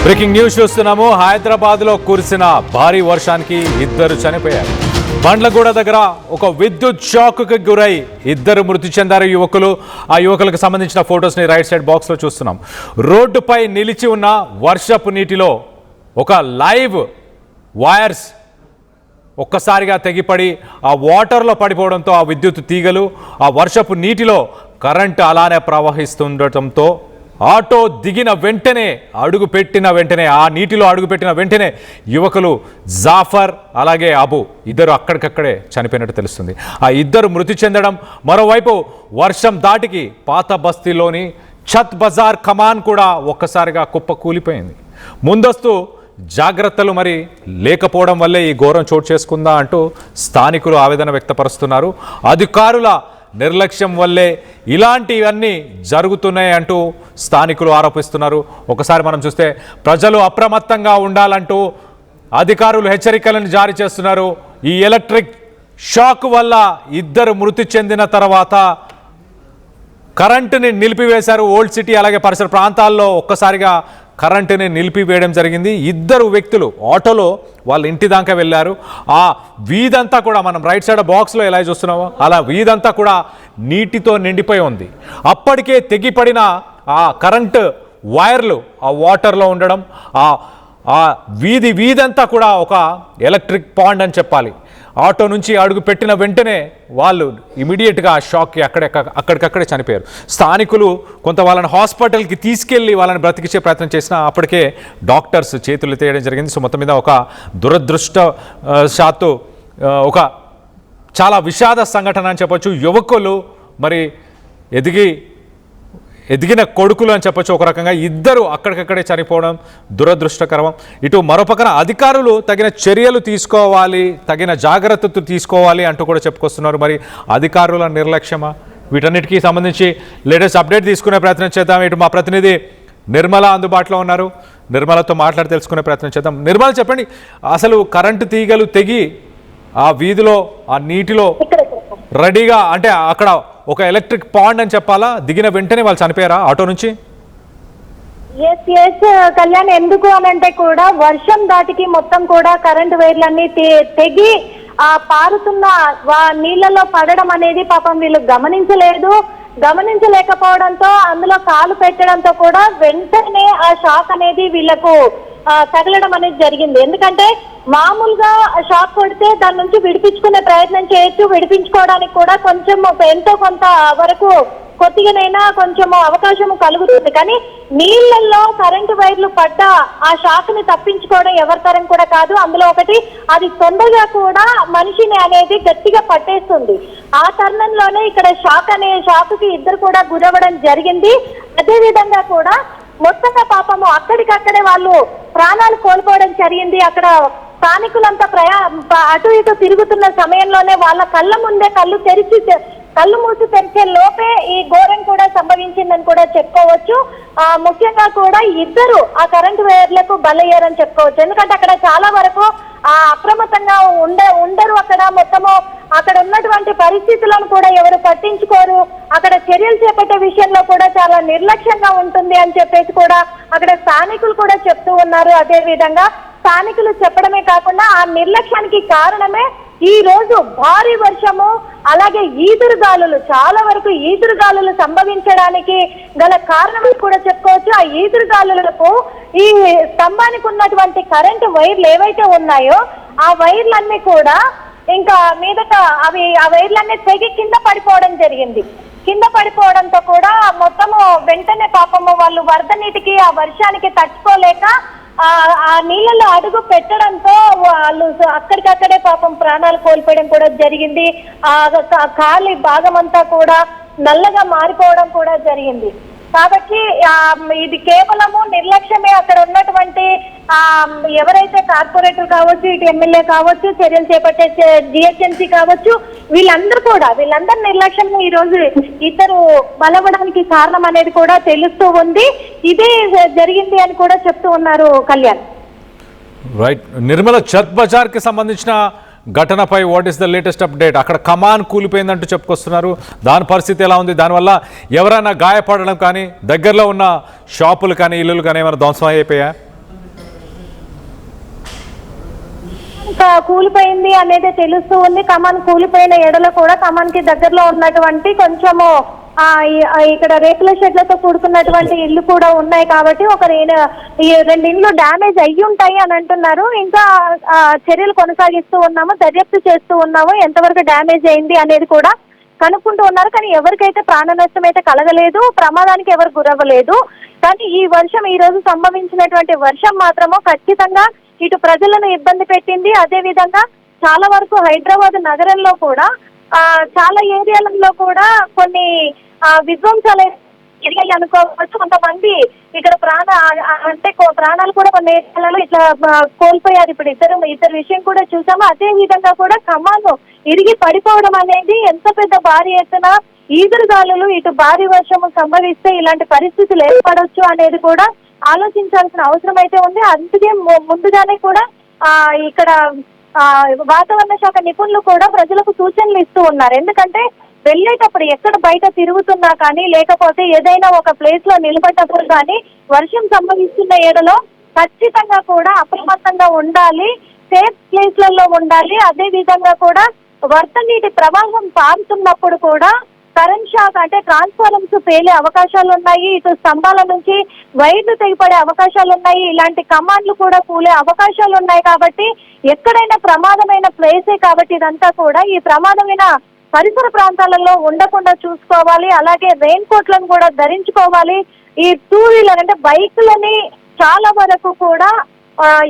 Breaking news చూస్తున్నాము. హైదరాబాద్లో కురిసిన భారీ వర్షానికి ఇద్దరు చనిపోయారు. బండ్లగూడ దగ్గర ఒక విద్యుత్ షాక్కి గురై ఇద్దరు మృతి చెందారు యువకులు. ఆ యువకులకు సంబంధించిన ఫొటోస్ని రైట్ సైడ్ బాక్స్లో చూస్తున్నాం. రోడ్డుపై నిలిచి ఉన్న వర్షపు నీటిలో ఒక లైవ్ వైర్స్ ఒక్కసారిగా తెగిపడి ఆ వాటర్లో పడిపోవడంతో ఆ విద్యుత్ తీగలు ఆ వర్షపు నీటిలో కరెంటు అలానే ప్రవహిస్తుండటంతో ఆటో దిగిన వెంటనే ఆ నీటిలో అడుగుపెట్టిన వెంటనే యువకులు జాఫర్ అలాగే అబు ఇద్దరు అక్కడికక్కడే చనిపోయినట్టు తెలుస్తుంది. ఆ ఇద్దరు మృతి చెందడం, మరోవైపు వర్షం దాటికి పాత బస్తీలోని ఛత్ బజార్ కమాన్ కూడా ఒక్కసారిగా కుప్ప కూలిపోయింది. ముందస్తు జాగ్రత్తలు మరి లేకపోవడం వల్లే ఈ ఘోరం చోటు చేసుకుందా అంటూ స్థానికులు ఆవేదన వ్యక్తపరుస్తున్నారు. అధికారుల నిర్లక్ష్యం వల్లే ఇలాంటివన్నీ జరుగుతున్నాయి అంటూ స్థానికులు ఆరోపిస్తున్నారు. ఒకసారి మనం చూస్తే ప్రజలు అప్రమత్తంగా ఉండాలంటూ అధికారులు హెచ్చరికలను జారీ చేస్తున్నారు. ఈ ఎలక్ట్రిక్ షాక్ వల్ల ఇద్దరు మృతి చెందిన తర్వాత కరెంటుని నిలిపివేశారు. ఓల్డ్ సిటీ అలాగే పరిసర ప్రాంతాల్లో ఒక్కసారిగా కరెంటుని నిలిపివేయడం జరిగింది. ఇద్దరు వ్యక్తులు ఆటోలో వాళ్ళ ఇంటి దాకా వెళ్ళారు. ఆ వీధంతా కూడా మనం రైట్ సైడ్ బాక్స్లో ఎలా చూస్తున్నామో అలా వీధంతా కూడా నీటితో నిండిపోయి ఉంది. అప్పటికే తెగిపడిన ఆ కరెంటు వైర్లు ఆ వాటర్లో ఉండడం, ఆ వీధంతా కూడా ఒక ఎలక్ట్రిక్ పాండ్ అని చెప్పాలి. ఆటో నుంచి అడుగు పెట్టిన వెంటనే వాళ్ళు ఇమీడియట్గా ఆ షాక్కి అక్కడికక్కడే చనిపోయారు. స్థానికులు కొంత వాళ్ళని హాస్పిటల్కి తీసుకెళ్ళి వాళ్ళని బ్రతికించే ప్రయత్నం చేసినా అప్పటికే డాక్టర్స్ చేతులు తీయడం జరిగింది. సో మొత్తం మీద ఒక దురదృష్టవశాత్తు ఒక చాలా విషాద సంఘటన అని చెప్పొచ్చు. యువకులు మరి ఎదిగిన కొడుకులు అని చెప్పొచ్చు. ఒక రకంగా ఇద్దరు అక్కడికక్కడే చనిపోవడం దురదృష్టకరం. ఇటు మరోపక్కన అధికారులు తగిన చర్యలు తీసుకోవాలి, తగిన జాగ్రత్తలు తీసుకోవాలి అంటూ కూడా చెప్పుకొస్తున్నారు. మరి అధికారుల నిర్లక్ష్యమా? వీటన్నిటికీ సంబంధించి లేటెస్ట్ అప్డేట్ తీసుకునే ప్రయత్నం చేద్దాం. ఇటు మా ప్రతినిధి నిర్మల అందుబాటులో ఉన్నారు. నిర్మలతో మాట్లాడి తెలుసుకునే ప్రయత్నం చేద్దాం. నిర్మల, చెప్పండి, అసలు కరెంటు తీగలు తెగి ఆ వీధిలో ఆ నీటిలో రెడీగా అంటే అక్కడ ఒక ఎలక్ట్రిక్ పాండ్ అని చెప్పాలా, దిగిన వెంటనే వాళ్ళు చనిపోయారా ఆటో నుంచి? ఎస్ కళ్యాణ్, ఎందుకు అనంటే కూడా వర్షం దాటికి మొత్తం కూడా కరెంటు వైర్లన్నీ తెగి ఆ పారుతున్న నీళ్లలో పడడం అనేది పాపం వీళ్ళు గమనించలేకపోవడంతో అందులో కాలు పెట్టడంతో కూడా వెంటనే ఆ షాక్ అనేది వీళ్లకు తగలడం అనేది జరిగింది. ఎందుకంటే మామూలుగా షాక్ కొడితే దాని నుంచి విడిపించుకునే ప్రయత్నం చేయొచ్చు, విడిపించుకోవడానికి కూడా కొంచెం ఎంతో కొంత వరకు కొద్దిగానైనా కొంచెం అవకాశం కలుగుతుంది. కానీ నీళ్లలో కరెంటు వైర్లు పడ్డ ఆ షాక్ ని తప్పించుకోవడం ఎవరి తరం కూడా కాదు. అందులో ఒకటి అది తొందరగా కూడా మనిషిని అనేది గట్టిగా పట్టేస్తుంది. ఆ తరుణంలోనే ఇక్కడ షాక్ కి ఇద్దరు కూడా గురవ్వడం జరిగింది. అదే విధంగా కూడా మొత్తంగా పాపము అక్కడికక్కడే వాళ్ళు ప్రాణాలు కోల్పోవడం జరిగింది. అక్కడ స్థానికులంతా అటు ఇటు తిరుగుతున్న సమయంలోనే వాళ్ళ కళ్ళ ముందే కళ్ళు మూసి తెరిచే లోపే ఈ ఘోరం కూడా సంభవించిందని కూడా చెప్పుకోవచ్చు. ముఖ్యంగా కూడా ఇద్దరు ఆ కరెంటు వైర్లకు బలయ్యారని చెప్పుకోవచ్చు. ఎందుకంటే అక్కడ చాలా వరకు అప్రమత్తంగా ఉండరు. అక్కడ మొత్తము అక్కడ ఉన్నటువంటి పరిస్థితులను కూడా ఎవరు పట్టించుకోరు. అక్కడ చర్యలు చేపట్టే విషయంలో కూడా చాలా నిర్లక్ష్యంగా ఉంటుంది అని చెప్పేసి కూడా అక్కడ స్థానికులు కూడా చెప్తూ ఉన్నారు. అదే విధంగా స్థానికులు చెప్పడమే కాకుండా ఆ నిర్లక్ష్యానికి కారణమే ఈ రోజు భారీ వర్షము అలాగే ఈదురుగాలులు, చాలా వరకు ఈదురుగాలులు సంభవించడానికి గల కారణం కూడా చెప్పుకోవచ్చు. ఆ ఈదురుగాలులకు ఈ స్తంభానికి ఉన్నటువంటి కరెంటు వైర్లు ఏవైతే ఉన్నాయో ఆ వైర్లన్నీ కూడా ఇంకా మీదట ఆ వైర్లన్నీ తెగి కింద పడిపోవడం జరిగింది. కింద పడిపోవడంతో కూడా మొత్తము వెంటనే పాపము వాళ్ళు వరద నీటికి ఆ వర్షానికి తట్టుకోలేక ఆ నీళ్ళలో అడుగు పెట్టడంతో వాళ్ళు అక్కడికక్కడే పాపం ప్రాణాలు కోల్పోవడం కూడా జరిగింది. ఆ ఖాళీ భాగం అంతా కూడా నల్లగా మారిపోవడం కూడా జరిగింది. కాబట్టి ఇది కేవలము నిర్లక్ష్యమే. అక్కడ ఉన్నటువంటి ఎవరైతే కార్పొరేటర్ కావచ్చు, ఇటు ఎమ్మెల్యే కావచ్చు, చర్యలు చేపట్టే జిహెచ్ఎంసీ కావచ్చు, వీళ్ళందరి నిర్లక్ష్యం ఈ రోజు ఇద్దరు బలవడానికి కారణం అనేది కూడా తెలుస్తూ ఉంది. ఇదే జరిగింది అని కూడా చెప్తూ ఉన్నారు కళ్యాణ్. రైట్ నిర్మల, ఛత్ బజార్ కి సంబంధించిన ఘటనపై what is the latest update? అక్కడ కమాన్ కూలిపోయిందంటూ చెప్పుకొస్తున్నారు. దాని పరిస్థితి ఎలా ఉంది? దానివల్ల ఎవరైనా గాయపడడం కానీ, దగ్గరలో ఉన్న షాపులు కానీ, ఇల్లులు కానీ ఏమైనా ధ్వంసం అయిపోయా? ఇంకా కూలిపోయింది అనేది తెలుస్తూ ఉంది. కమాన్ కూలిపోయిన ఎడల కూడా కమాన్ కి దగ్గరలో ఉన్నటువంటి కొంచెము ఇక్కడ రేకుల షెడ్లతో కూడుకున్నటువంటి ఇల్లు కూడా ఉన్నాయి కాబట్టి ఈ 2 ఇండ్లు డ్యామేజ్ అయ్యి ఉంటాయి అని అంటున్నారు. ఇంకా చర్యలు కొనసాగిస్తూ ఉన్నాము, దర్యాప్తు చేస్తూ ఉన్నాము, ఎంతవరకు డ్యామేజ్ అయింది అనేది కూడా కనుక్కుంటూ ఉన్నారు. కానీ ఎవరికైతే ప్రాణ నష్టం అయితే కలగలేదు, ప్రమాదానికి ఎవరు గురవ్వలేదు. కానీ ఈ రోజు సంభవించినటువంటి వర్షం మాత్రము ఖచ్చితంగా ఇటు ప్రజలను ఇబ్బంది పెట్టింది. అదే విధంగా చాలా వరకు హైదరాబాద్ నగరంలో కూడా చాలా ఏరియాలలో కూడా కొన్ని విధ్వంసాలు జరిగాయి అనుకోవచ్చు. కొంతమంది ఇక్కడ ప్రాణాలు కూడా కొన్ని ఏరియాలలో ఇట్లా కోల్పోయారు. ఇప్పుడు ఇద్దరు విషయం కూడా చూసాము. అదే విధంగా కూడా కమాను ఇరిగి పడిపోవడం అనేది ఎంత పెద్ద భారీ ఎత్తున ఈదురుగాలులు ఇటు భారీ వర్షము సంభవిస్తే ఇలాంటి పరిస్థితులు ఏర్పడవచ్చు అనేది కూడా ఆలోచించాల్సిన అవసరం అయితే ఉంది. అందుకే ముందుగానే కూడా ఇక్కడ వాతావరణ శాఖ నిపుణులు కూడా ప్రజలకు సూచనలు ఇస్తూ ఉన్నారు. ఎందుకంటే వెళ్ళేటప్పుడు ఎక్కడ బయట తిరుగుతున్నా కానీ లేకపోతే ఏదైనా ఒక ప్లేస్ లో నిలబడ్డప్పుడు కానీ వర్షం సంభవిస్తున్న ఏడలో ఖచ్చితంగా కూడా అప్రమత్తంగా ఉండాలి, సేఫ్ ప్లేస్లలో ఉండాలి. అదే విధంగా కూడా వరద నీటి ప్రవాహం పారుతున్నప్పుడు కూడా కరెంట్ షాక్ అంటే ట్రాన్స్ఫార్మర్స్ పేలే అవకాశాలు ఉన్నాయి, ఇటు స్తంభాల నుంచి వైర్లు తెగిపడే అవకాశాలు ఉన్నాయి, ఇలాంటి కమాండ్లు కూడా కూలే అవకాశాలు ఉన్నాయి. కాబట్టి ఎక్కడైనా ప్రమాదమైన ప్లేసే కాబట్టి ఇదంతా కూడా ఈ ప్రమాదమైన పరిసర ప్రాంతాలలో ఉండకుండా చూసుకోవాలి. అలాగే రెయిన్ కోట్లను కూడా ధరించుకోవాలి. ఈ 2 వీలర్ అంటే బైకులని చాలా వరకు కూడా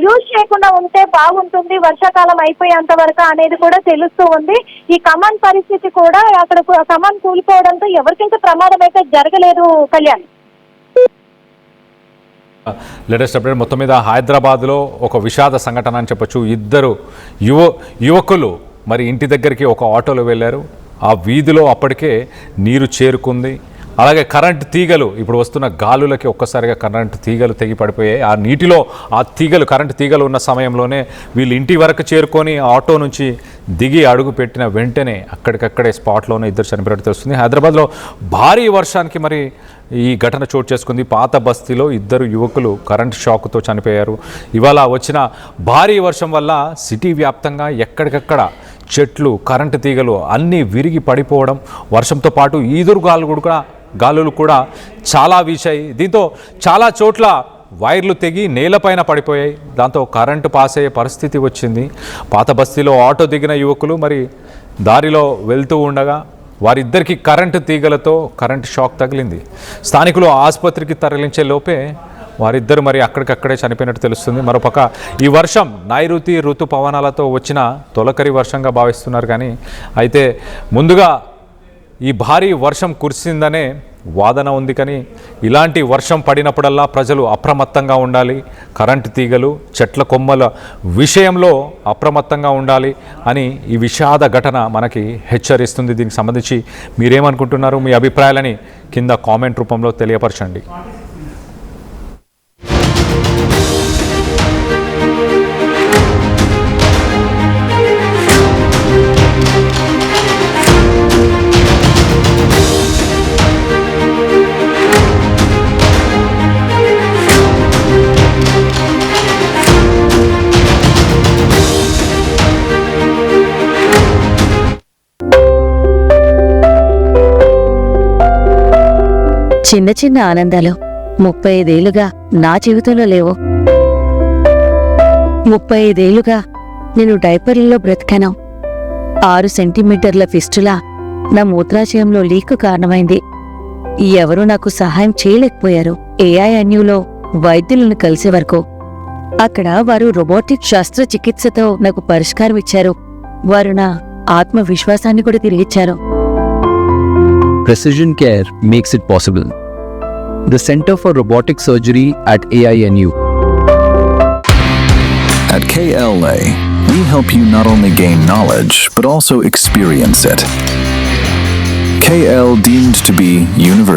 యూజ్ చేయకుండా ఉంటే బాగుంటుంది వర్షాకాలం అయిపోయేంత వరకు అనేది కూడా తెలుస్తూ ఉంది. ఈ కమాన్ పరిస్థితి కూడా అక్కడ కమాన్ కూలిపోవడంతో ఎవరికైతే ప్రమాదం అయితే జరగలేదు. కళ్యాణ్, లేటెస్ట్ అప్డేట్ మొత్తం మీద హైదరాబాద్లో ఒక విషాద సంఘటన అని చెప్పొచ్చు. 2 యువకులు మరి ఇంటి దగ్గరికి ఒక ఆటోలో వెళ్ళారు. ఆ వీధిలో అప్పటికే నీరు చేరుకుంది. అలాగే కరెంటు తీగలు ఇప్పుడు వస్తున్న గాలులకి ఒక్కసారిగా కరెంటు తీగలు తెగి పడిపోయాయి. ఆ నీటిలో ఆ కరెంటు తీగలు ఉన్న సమయంలోనే వీళ్ళు ఇంటి వరకు చేరుకొని ఆటో నుంచి దిగి అడుగు పెట్టిన వెంటనే అక్కడికక్కడే స్పాట్లోనే 2 చనిపోయినట్టు తెలుస్తుంది. హైదరాబాద్లో భారీ వర్షానికి మరి ఈ ఘటన చోటు చేసుకుంది. పాత బస్తీలో 2 యువకులు కరెంట్ షాక్తో చనిపోయారు. ఇవాళ వచ్చిన భారీ వర్షం వల్ల సిటీ వ్యాప్తంగా ఎక్కడికక్కడ చెట్లు, కరెంటు తీగలు అన్నీ విరిగి పడిపోవడం, వర్షంతో పాటు గాలులు కూడా చాలా వీచాయి. దీంతో చాలా చోట్ల వైర్లు తెగి నేలపైన పడిపోయాయి. దాంతో కరెంటు పాస్ అయ్యే పరిస్థితి వచ్చింది. పాత బస్తీలో ఆటో దిగిన యువకులు మరి దారిలో వెళ్తూ ఉండగా వారిద్దరికి కరెంటు తీగలతో కరెంటు షాక్ తగిలింది. స్థానికులు ఆసుపత్రికి తరలించే లోపే వారిద్దరు మరి అక్కడికక్కడే చనిపోయినట్టు తెలుస్తుంది. మరోపక్క ఈ వర్షం నైరుతి ఋతుపవనాలతో వచ్చిన తొలకరి వర్షంగా భావిస్తున్నారు. కానీ అయితే ముందుగా ఈ భారీ వర్షం కురిసిందనే వాదన ఉంది. కానీ ఇలాంటి వర్షం పడినప్పుడల్లా ప్రజలు అప్రమత్తంగా ఉండాలి, కరెంటు తీగలు, చెట్ల కొమ్మల విషయంలో అప్రమత్తంగా ఉండాలి అని ఈ విషాద ఘటన మనకి హెచ్చరిస్తుంది. దీనికి సంబంధించి మీరేమనుకుంటున్నారు? మీ అభిప్రాయాలని కింద కామెంట్ రూపంలో తెలియపరచండి. చిన్న చిన్న ఆనందాలు 35 ఏళ్లుగా నా జీవితంలో లేవు. 35 ఏళ్లుగా నేను డైపర్లలో బ్రతికాను. 6 సెంటీమీటర్ల ఫిస్టులా నా మూత్రాశయంలో లీక్ కారణమైంది. ఎవరూ నాకు సహాయం చేయలేకపోయారు. ఏఐఎన్యూలో వైద్యులను కలిసే వరకు అక్కడ వారు రోబోటిక్ శస్త్రచికిత్సతో నాకు పరిష్కారం ఇచ్చారు. వారు నా ఆత్మవిశ్వాసాన్ని కూడా తిరిగిచ్చారు. Precision Care makes it possible. The Center for Robotic Surgery at AINU. At KLA, we help you not only gain knowledge, but also experience it. KL deemed to be universal.